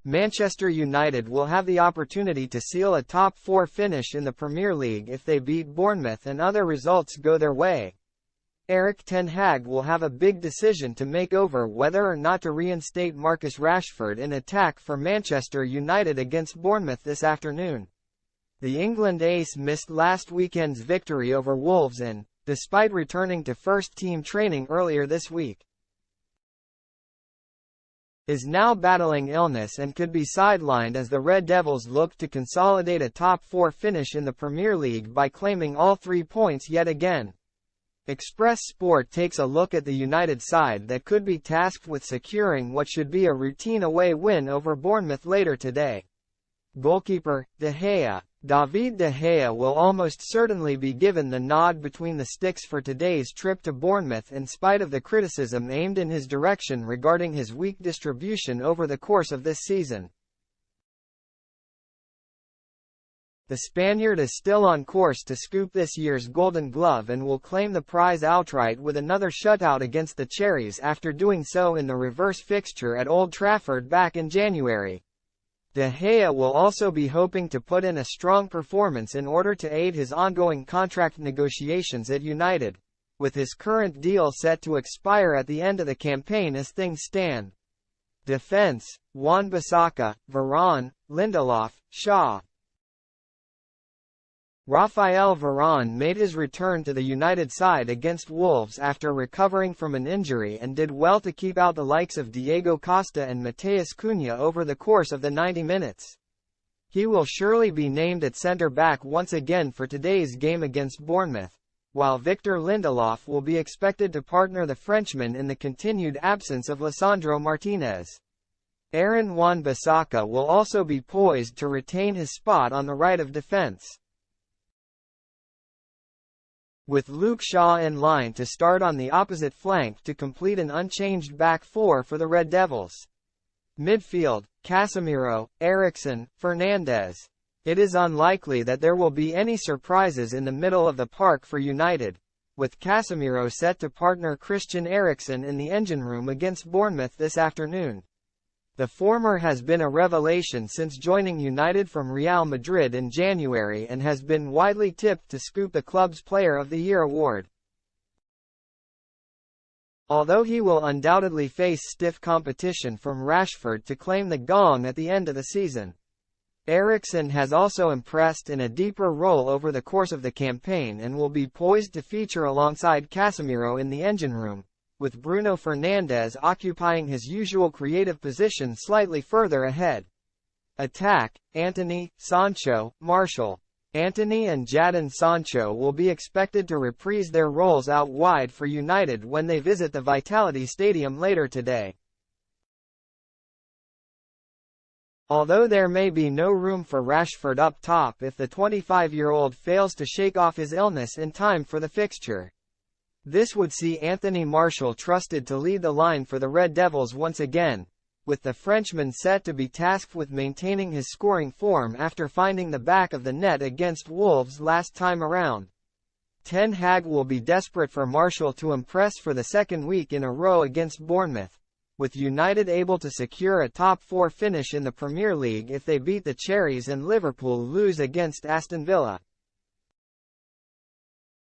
Manchester United will have the opportunity to seal a top 4 finish in the Premier League if they beat Bournemouth and other results go their way. Erik Ten Hag will have a big decision to make over whether or not to reinstate Marcus Rashford in attack for Manchester United against Bournemouth this afternoon. The England ace missed last weekend's victory over Wolves and, despite returning to first-team training earlier this week, is now battling illness and could be sidelined as the Red Devils look to consolidate a top 4 finish in the Premier League by claiming all 3 points yet again. Express Sport takes a look at the United side that could be tasked with securing what should be a routine away win over Bournemouth later today. Goalkeeper, De Gea. David De Gea will almost certainly be given the nod between the sticks for today's trip to Bournemouth in spite of the criticism aimed in his direction regarding his weak distribution over the course of this season. The Spaniard is still on course to scoop this year's Golden Glove and will claim the prize outright with another shutout against the Cherries after doing so in the reverse fixture at Old Trafford back in January. De Gea will also be hoping to put in a strong performance in order to aid his ongoing contract negotiations at United, with his current deal set to expire at the end of the campaign as things stand. Defense: Wan-Bissaka, Varane, Lindelof, Shaw. Raphael Varane made his return to the United side against Wolves after recovering from an injury and did well to keep out the likes of Diego Costa and Matheus Cunha over the course of the 90 minutes. He will surely be named at centre-back once again for today's game against Bournemouth, while Victor Lindelof will be expected to partner the Frenchman in the continued absence of Lisandro Martinez. Aaron Wan-Bissaka will also be poised to retain his spot on the right of defence, with Luke Shaw in line to start on the opposite flank to complete an unchanged back four for the Red Devils. Midfield: Casemiro, Eriksen, Fernandes. It is unlikely that there will be any surprises in the middle of the park for United, with Casemiro set to partner Christian Eriksen in the engine room against Bournemouth this afternoon. The former has been a revelation since joining United from Real Madrid in January and has been widely tipped to scoop the club's Player of the Year award. Although he will undoubtedly face stiff competition from Rashford to claim the gong at the end of the season, Eriksen has also impressed in a deeper role over the course of the campaign and will be poised to feature alongside Casemiro in the engine room, with Bruno Fernandes occupying his usual creative position slightly further ahead. Attack: Antony, Sancho, Martial. Antony and Jadon Sancho will be expected to reprise their roles out wide for United when they visit the Vitality Stadium later today. Although there may be no room for Rashford up top if the 25-year-old fails to shake off his illness in time for the fixture, this would see Anthony Martial trusted to lead the line for the Red Devils once again, with the Frenchman set to be tasked with maintaining his scoring form after finding the back of the net against Wolves last time around. Ten Hag will be desperate for Martial to impress for the second week in a row against Bournemouth, with United able to secure a top 4 finish in the Premier League if they beat the Cherries and Liverpool lose against Aston Villa.